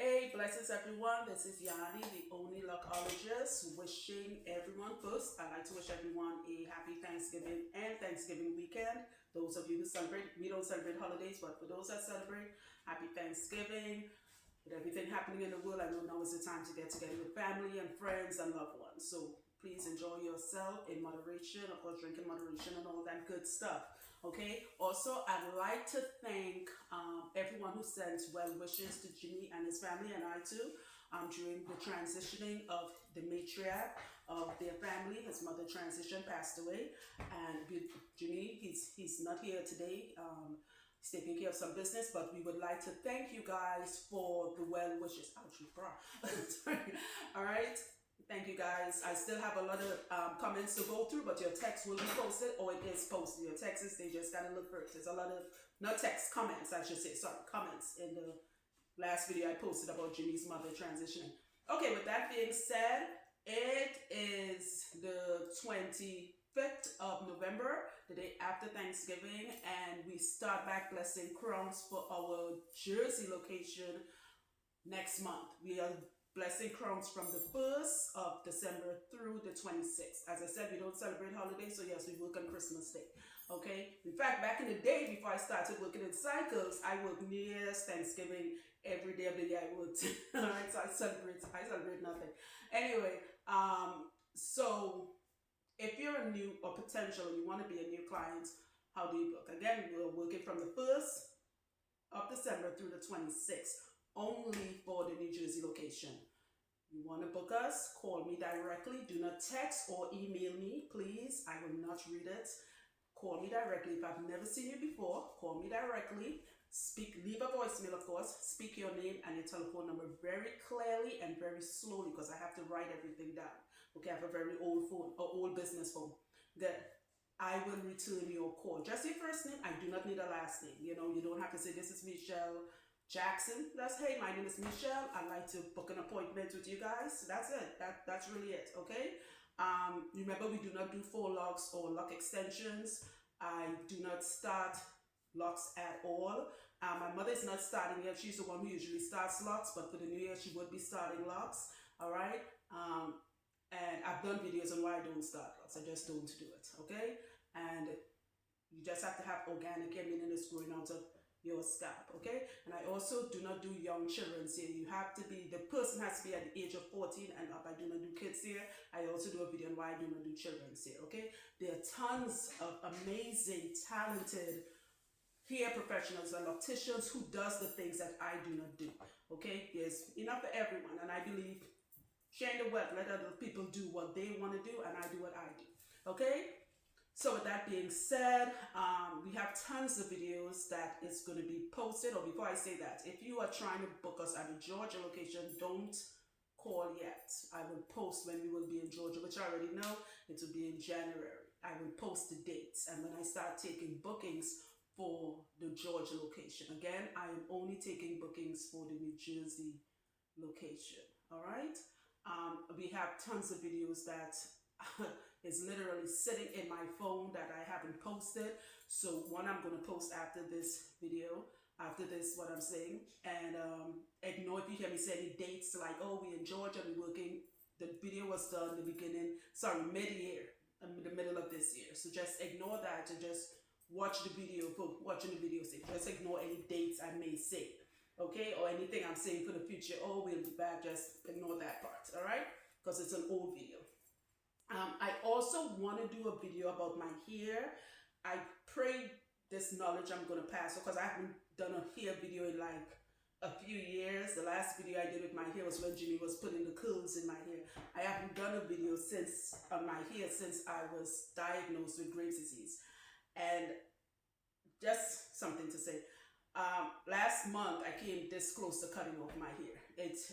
Hey, blessings everyone. This is Yanni, the only Lockologist, wishing everyone first. I'd like to wish everyone a happy Thanksgiving and Thanksgiving weekend. Those of you who celebrate, we don't celebrate holidays, but for those that celebrate, happy Thanksgiving. With everything happening in the world, I know now is the time to get together with family and friends and loved ones. So please enjoy yourself in moderation, of course, drink in moderation and all that good stuff. Okay. Also, I'd like to thank everyone who sent well wishes to Jimmy and his family, and I too, during the transitioning of the matriarch of their family. His mother transitioned, passed away, and with Jimmy, he's not here today. He's taking care of some business, but we would like to thank you guys for the well wishes. Ouch, bro. Sorry. All right. Thank you guys. I still have a lot of comments to go through, but your text will be posted, or it is posted. Your texts, they just gotta look for it. There's a lot of, not text, comments, I should say, sorry, comments in the last video I posted about Jimmy's mother transitioning. Okay, with that being said, it is the 25th of November, the day after Thanksgiving, and we start back blessing crowns for our Jersey location next month. We are blessing crowns from the 1st of December through the 26th. As I said, we don't celebrate holidays, so yes, we work on Christmas Day. Okay? In fact, back in the day, before I started working in cycles, I worked New Year's, Thanksgiving, every day of the year I worked. Alright, so I celebrate nothing. Anyway, so if you're a new or potential, you want to be a new client, how do you book? Again, we're working from the 1st of December through the 26th. Only for the New Jersey location. You want to book us? Call me directly. Do not text or email me, please. I will not read it. Call me directly. If I've never seen you before, call me directly. Leave a voicemail, of course. Speak your name and your telephone number very clearly and very slowly, because I have to write everything down. Okay, I have a very old phone, or old business phone. Good. I will return your call. Just your first name. I do not need a last name. You know, you don't have to say, this is Michelle Jackson. That's, hey, my name is Michelle. I'd like to book an appointment with you guys. That's it. That's really it. Okay. Remember, we do not do full locks or lock extensions. I do not start locks at all. My mother is not starting yet. She's the one who usually starts locks, but for the new year, she would be starting locks. All right. And I've done videos on why I don't start locks. I just don't do it. Okay. And you just have to have organic hair, meaning it's growing out of your scalp, okay? And I also do not do young children here. You have to be, the person has to be at the age of 14 and up. I do not do kids here. I also do a video on why I do not do children here, okay? There are tons of amazing, talented hair professionals and opticians who does the things that I do not do, okay? There's enough for everyone, and I believe sharing the wealth, let other people do what they want to do, and I do what I do, okay? So with that being said, we have tons of videos that is going to be posted. Or before I say that, if you are trying to book us at a Georgia location, don't call yet. I will post when we will be in Georgia, which I already know. It will be in January. I will post the dates. And when I start taking bookings for the Georgia location. Again, I am only taking bookings for the New Jersey location. All right. We have tons of videos that is literally sitting in my phone that I haven't posted. So one I'm going to post after this video, after this, what I'm saying. And ignore if you hear me say any dates like, oh, we in Georgia, we're working. The video was done the beginning, sorry, mid-year, in the middle of this year. So just ignore that and just watch the video, for watching the video sake. Just ignore any dates I may say, okay? Or anything I'm saying for the future. Oh, we'll be back. Just ignore that part, all right? Because it's an old video. I also want to do a video about my hair. I pray this knowledge I'm going to pass, because I haven't done a hair video in like a few years. The last video I did with my hair was when Jimmy was putting the curls in my hair. I haven't done a video since on my hair since I was diagnosed with Graves' disease. And just something to say. Last month I came this close to cutting off my hair.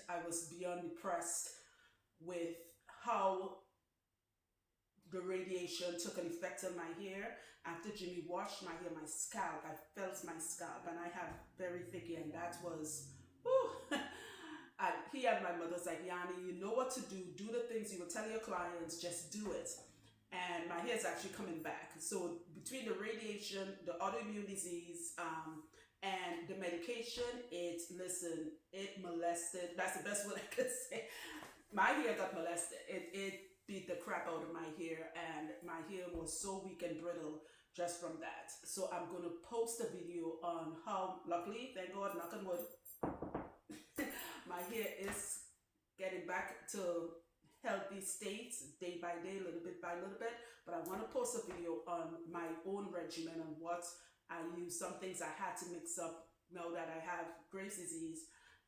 I was beyond depressed with how the radiation took an effect on my hair. After Jimmy washed my hair, my scalp, I felt my scalp, and I have very thick hair, and that was, whew. And he and my mother's like, Yanni, you know what to do. Do the things you will tell your clients, just do it. And my hair is actually coming back. So between the radiation, the autoimmune disease, And the medication, it molested. That's the best word I could say. My hair got molested. It beat the crap out of my hair, and my hair was so weak and brittle just from that. So I'm gonna post a video on how, luckily, thank God, knock on wood, my hair is getting back to healthy states day by day, little bit by little bit. But I want to post a video on my own regimen and what I use. Some things I had to mix up now that I have Graves' disease,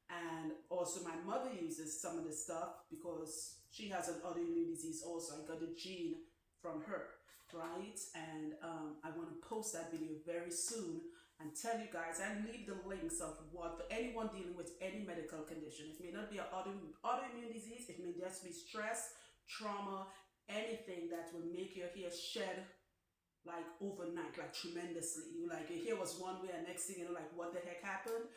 and also my mother uses some of this stuff because she has an autoimmune disease also. I got a gene from her, right? And I want to post that video very soon and tell you guys and leave the links of what, for anyone dealing with any medical condition. It may not be an autoimmune disease, it may just be stress, trauma, anything that will make your hair shed like overnight, like tremendously. You like your hair was one way and next thing you know, like what the heck happened?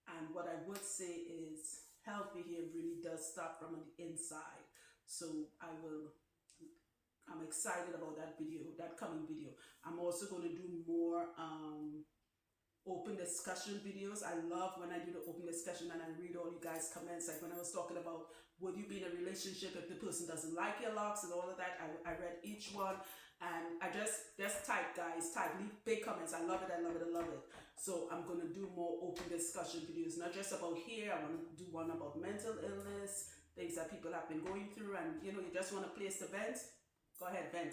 And what I would say is healthy hair really does start from the inside. So I'm excited about that video, that coming video. I'm also going to do more open discussion videos. I love when I do the open discussion and I read all you guys' comments. Like when I was talking about would you be in a relationship if the person doesn't like your locks and all of that, I read each one, and I just type, guys, type, leave big comments. I love it, I love it, I love it. So I'm going to do more open discussion videos, not just about hair. I want to do one about mental illness, things that people have been going through, and you know, you just want a place to vent. Go ahead, vent.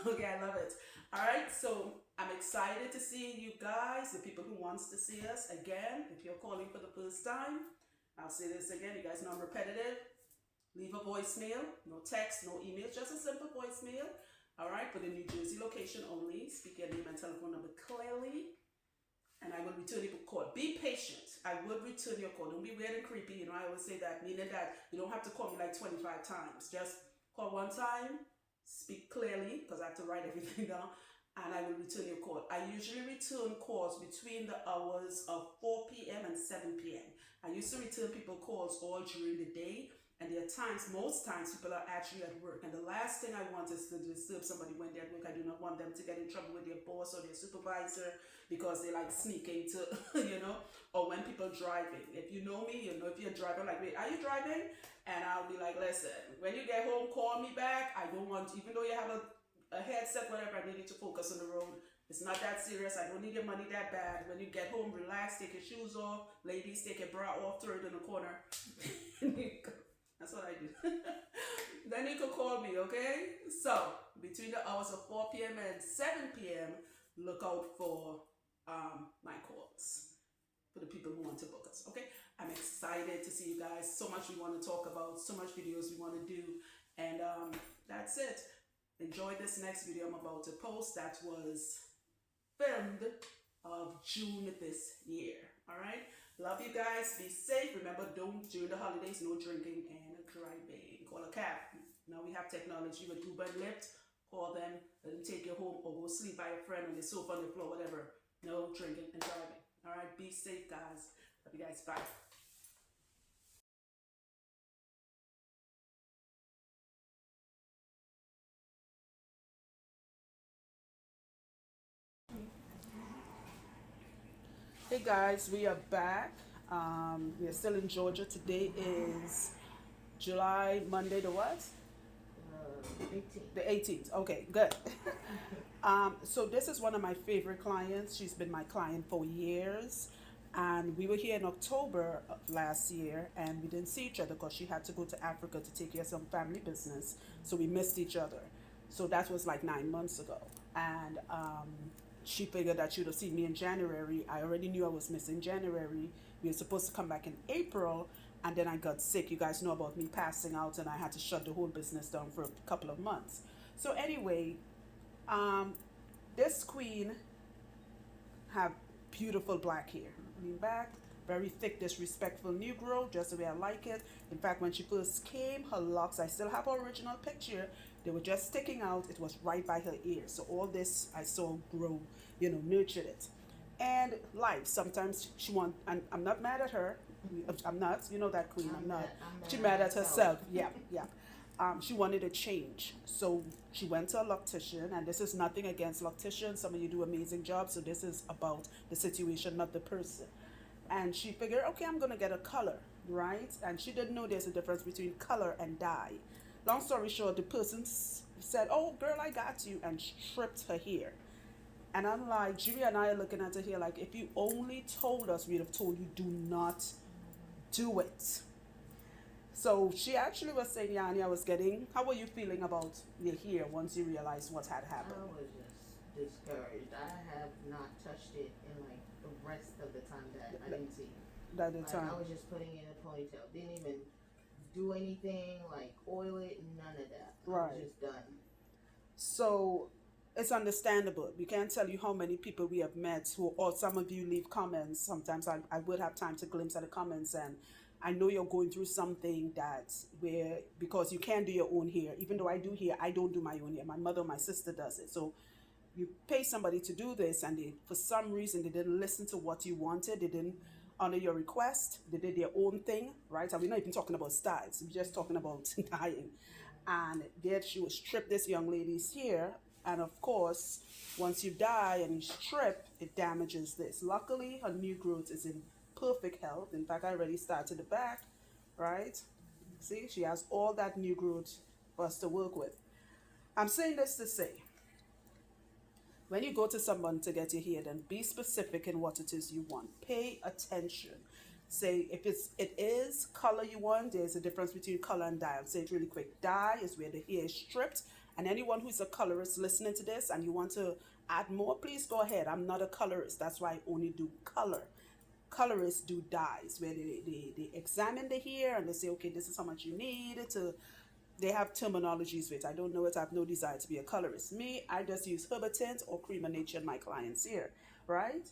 Okay, I love it. All right, so I'm excited to see you guys, the people who wants to see us. Again, if you're calling for the first time, I'll say this again. You guys know I'm repetitive. Leave a voicemail, no text, no email, just a simple voicemail. All right, for the New Jersey location only. Speak your name and telephone number clearly, and I will return your call. Be patient. I will return your call. Don't be weird and creepy. You know, I always say that, meaning that you don't have to call me like 25 times. Just call one time. Speak clearly, because I have to write everything down, and I will return your call. I usually return calls between the hours of 4 p.m. and 7 p.m. I used to return people calls all during the day, and there are times, most times, people are actually at work, and the last thing I want is to disturb somebody when they're at work. I do not want them to get in trouble with their boss or their supervisor because they like sneaking to, you know, or when people driving. If you know me, you know if you're driving, like, wait, are you driving? And I'll be like, listen, when you get home, call me back. I don't want, even though you have a headset, whatever, I need you to focus on the road. It's not that serious. I don't need your money that bad. When you get home, relax, take your shoes off. Ladies, take your bra off, throw it in the corner. That's what I do. Then you can call me, okay? So, between the hours of 4 p.m. and 7 p.m., look out for my calls for the people who want to book us, okay? I'm excited to see you guys. So much we want to talk about, so much videos we want to do, and that's it. Enjoy this next video I'm about to post. That was filmed of June this year. All right, love you guys. Be safe. Remember, don't, during the holidays, no drinking and driving. Call a cab. Now we have technology with Uber and Lyft. Call them, let them take you home, or go sleep by a friend on the sofa, on the floor, whatever. No drinking and driving. All right, be safe, guys. Love you guys. Bye. Hey guys, we are back. We are still in Georgia. Today is Monday the what? 18th. The 18th. Okay, good. So this is one of my favorite clients. She's been my client for years. And we were here in October of last year, and we didn't see each other because she had to go to Africa to take care of some family business. So we missed each other. So that was like 9 months ago. And she figured that she would have seen me in January. I already knew I was missing January. We were supposed to come back in April, and then I got sick. You guys know about me passing out, and I had to shut the whole business down for a couple of months. So anyway, this queen have beautiful black hair. Lean back, very thick, disrespectful Negro, just the way I like it. In fact, when she first came, her locks, I still have her original picture. They were just sticking out. It was right by her ear. So all this I saw grow, you know, nurtured it. And life, sometimes she want, and I'm not mad at her. I'm not, you know that queen, I'm not. She mad at herself. Yeah, yeah. she wanted a change. So she went to a loctician, and this is nothing against locticians. Some of you do amazing jobs, so this is about the situation, not the person. And she figured, okay, I'm gonna get a color, right? And she didn't know there's a difference between color and dye. Long story short, the person said, oh girl, I got you, and stripped her hair. And I'm like, Jimmy and I are looking at her here like, if you only told us, we'd have told you, do not do it. So she actually was saying, Yanni, how were you feeling about your hair once you realized what had happened? I was just discouraged. I have not touched it in like the rest of the time that I didn't see it. That the Like, time. I was just putting it in a ponytail. Didn't even do anything, like oil it, none of that. I Right. was just done. So it's understandable. We can't tell you how many people we have met who, or some of you leave comments. Sometimes I would have time to glimpse at the comments, and I know you're going through something because you can't do your own hair. Even though I do hair, I don't do my own hair. My mother, my sister does it. So you pay somebody to do this, and for some reason they didn't listen to what you wanted. They didn't honor your request. They did their own thing, right? And we're not even talking about styles. We're just talking about dyeing. And there she would strip this young lady's hair. And of course, once you dye and you strip, it damages this. Luckily, her new growth is in perfect health. In fact, I already started the back, right? See, she has all that new growth for us to work with. I'm saying this to say, when you go to someone to get your hair done, be specific in what it is you want. Pay attention. Say if it is color you want, there's a difference between color and dye. I'll say it really quick. Dye is where the hair is stripped. And anyone who's a colorist listening to this and you want to add more, please go ahead. I'm not a colorist. That's why I only do color. Colorists do dyes where they examine the hair and they say, okay, this is how much you need to. They have terminologies with it. I don't know it. I have no desire to be a colorist. Me, I just use Herbatint or Cream of Nature in my clients' hair, right?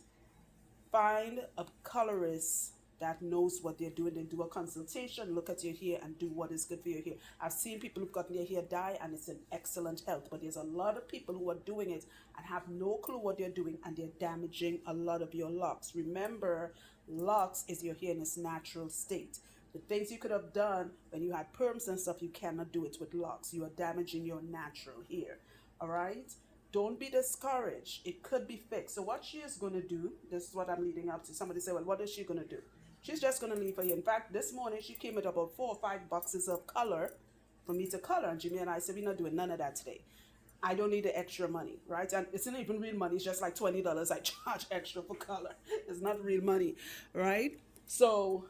Find a colorist that knows what they're doing. They do a consultation, look at your hair, and do what is good for your hair. I've seen people who've gotten their hair dye and it's in excellent health, but there's a lot of people who are doing it and have no clue what they're doing, and they're damaging a lot of your locks. Remember, locks is your hair in its natural state. The things you could have done when you had perms and stuff, you cannot do it with locks. You are damaging your natural hair, all right? Don't be discouraged. It could be fixed. So what she is going to do, this is what I'm leading up to. Somebody say, well, what is she going to do? She's just going to leave her here. In fact, this morning she came with about 4 or 5 boxes of color for me to color. And Jimmy and I said, we're not doing none of that today. I don't need the extra money, right? And it's not even real money. It's just like $20 I charge extra for color. It's not real money, right? So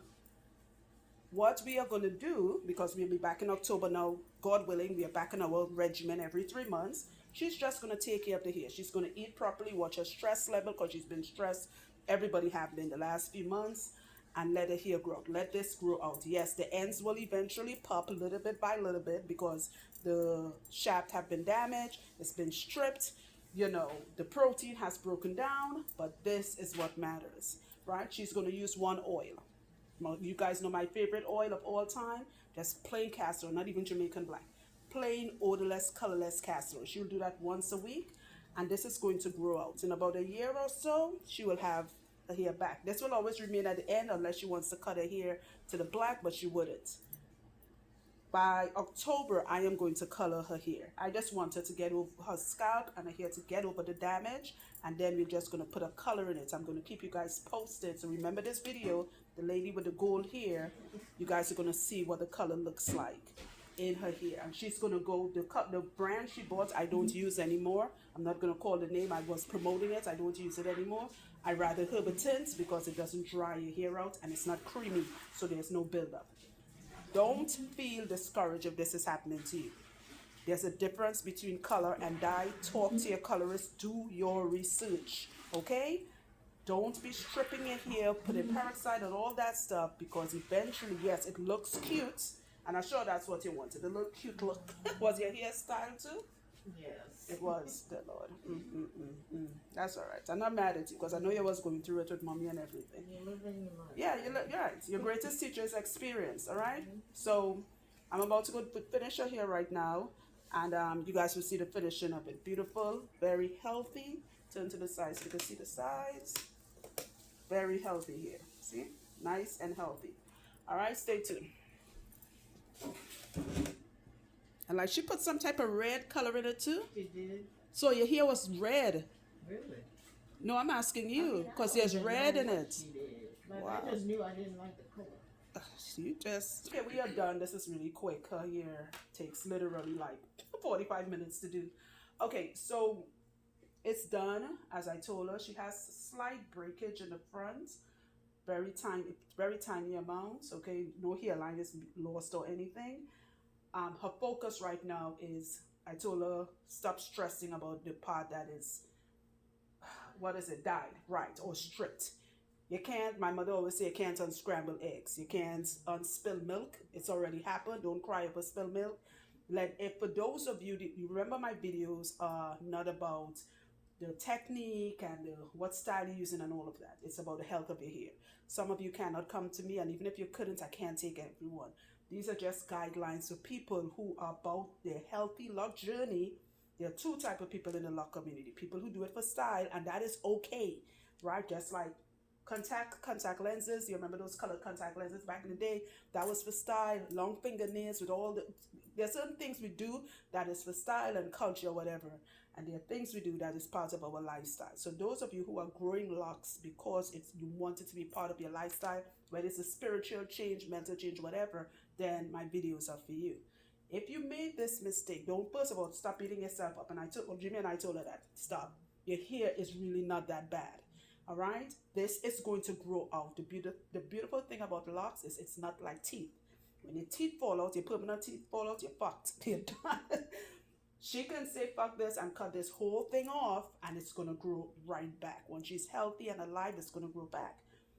what we are going to do, because we'll be back in October now, God willing, we are back in our regimen every 3 months. She's just going to take care of the hair. She's going to eat properly, watch her stress level, because she's been stressed. Everybody have been the last few months. And let the hair grow. Let this grow out. Yes, the ends will eventually pop little bit by little bit because the shaft have been damaged. It's been stripped. You know, the protein has broken down, but this is what matters, right? She's going to use one oil. You guys know my favorite oil of all time? Just plain castor oil, not even Jamaican black. Plain, odorless, colorless castor oil. She'll do that once a week, and this is going to grow out. In about a year or so, she will have her hair back. This will always remain at the end unless she wants to cut her hair to the black, but she wouldn't. By October, I am going to color her hair. I just want her to get over her scalp and her hair to get over the damage, and then we're just going to put a color in it. I'm going to keep you guys posted. So remember this video, the lady with the gold hair, you guys are going to see what the color looks like in her hair. And she's going to go, the brand she bought, I don't use anymore. I'm not going to call the name. I was promoting it. I don't use it anymore. I rather Herbatint because it doesn't dry your hair out and it's not creamy, so there's no buildup. Don't feel discouraged if this is happening to you. There's a difference between color and dye. Talk to your colorist. Do your research, okay? Don't be stripping your hair, putting peroxide and all that stuff, because eventually, yes, it looks cute, and I'm sure that's what you wanted. A little cute look. Was your hairstyle too? Yes. It was, good Lord. That's all right. I'm not mad at you because I know you was going through it with mommy and everything. You live in your life. Yeah, you're right. Your greatest teacher is experience, all right? So I'm about to go finish her hair right now, and you guys will see the finishing of it. Beautiful, very healthy. Turn to the sides so you can see the sides. Very healthy here. See? Nice and healthy. All right, stay tuned. And like she put some type of red color in it too. She did. So your hair was red. Really? No, I'm asking you I because don't there's even red know in what it. she did. Like, Wow. I just knew I didn't like the color. You just okay. We are done. This is really quick. Her hair takes literally like 45 minutes to do. Okay, so it's done. As I told her, she has slight breakage in the front, very tiny amounts. Okay, no hairline is lost or anything. Her focus right now is, I told her, stop stressing about the part that is, what is it, dyed, right, or stripped. You can't, my mother always say, you can't unscramble eggs. You can't unspill milk. It's already happened. Don't cry over spilled milk. For those of you, you remember my videos are not about the technique and what style you're using and all of that. It's about the health of your hair. Some of you cannot come to me, and even if you couldn't, I can't take everyone. These are just guidelines for people who are about their healthy lock journey. There are two types of people in the lock community. People who do it for style, and that is okay, right? Just like contact lenses. You remember those colored contact lenses back in the day? That was for style. Long fingernails with all the... There's certain things we do that is for style and culture or whatever. And there are things we do that is part of our lifestyle. So those of you who are growing locks because you want it to be part of your lifestyle, whether it's a spiritual change, mental change, whatever, then my videos are for you. If you made this mistake, don't, first of all, stop beating yourself up. And Jimmy and I told her that. Stop. Your hair is really not that bad. All right? This is going to grow out. The beautiful thing about locks is it's not like teeth. When your teeth fall out, your permanent teeth fall out, you're fucked. You're done. She can say, fuck this, and cut this whole thing off, and it's going to grow right back. When she's healthy and alive, it's going to grow back.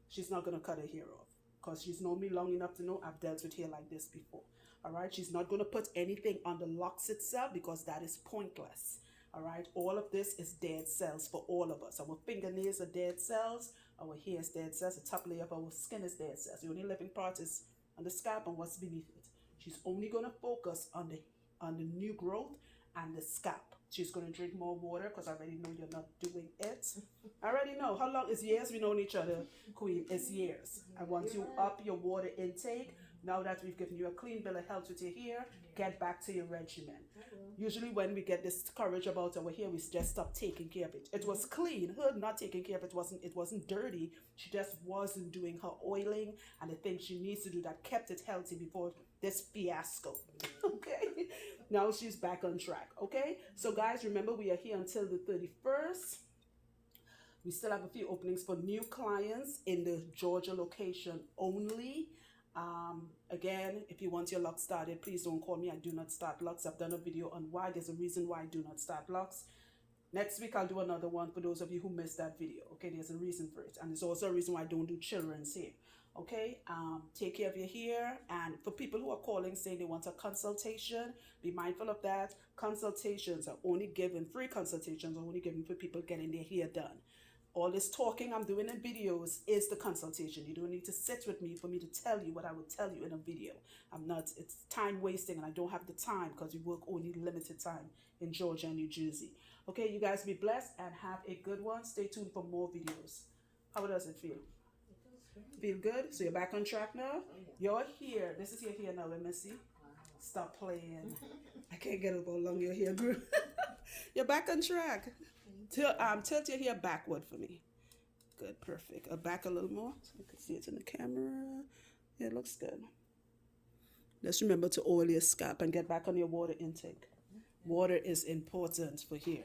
She's not going to cut her hair off because she's known me long enough to know I've dealt with hair like this before. All right? She's not going to put anything on the locks itself because that is pointless. All right? All of this is dead cells for all of us. Our fingernails are dead cells. Our hair is dead cells. The top layer of our skin is dead cells. The only living part is on the scalp and what's beneath it. She's only going to focus on the new growth and the scalp. She's going to drink more water because I already know you're not doing it. I already know. How long is years we known each other, Queen? It's years. I want you up your water intake. Now that we've given you a clean bill of health with your hair, get back to your regimen. Usually when we get discouraged about our hair, we just stop taking care of it. It was clean. Her not taking care of it wasn't dirty. She just wasn't doing her oiling and the things she needs to do that kept it healthy before this fiasco. Okay? Now she's back on track. Okay? So guys, remember we are here until the 31st. We still have a few openings for new clients in the Georgia location only. Again, if you want your lock started, please don't call me. I do not start locks. I've done a video on why. There's a reason why I do not start locks. Next week I'll do another one for those of you who missed that video. Okay, there's a reason for it, and there's also a reason why I don't do children's hair. Okay, take care of your hair. And for people who are calling saying they want a consultation, be mindful of that. Consultations are only given, free consultations are only given for people getting their hair done. All this talking I'm doing in videos is the consultation. You don't need to sit with me for me to tell you what I would tell you in a video. It's time wasting, and I don't have the time because we work only limited time in Georgia and New Jersey. Okay, you guys be blessed and have a good one. Stay tuned for more videos. How does it feel? Feel good? So you're back on track now? You're here. This is your hair now, Missy. Stop playing. I can't get over how long your hair grew. You're back on track. Tilt your hair backward for me. Good, perfect. Back a little more so you can see it in the camera. Yeah, it looks good. Just remember to oil your scalp and get back on your water intake. Water is important for hair.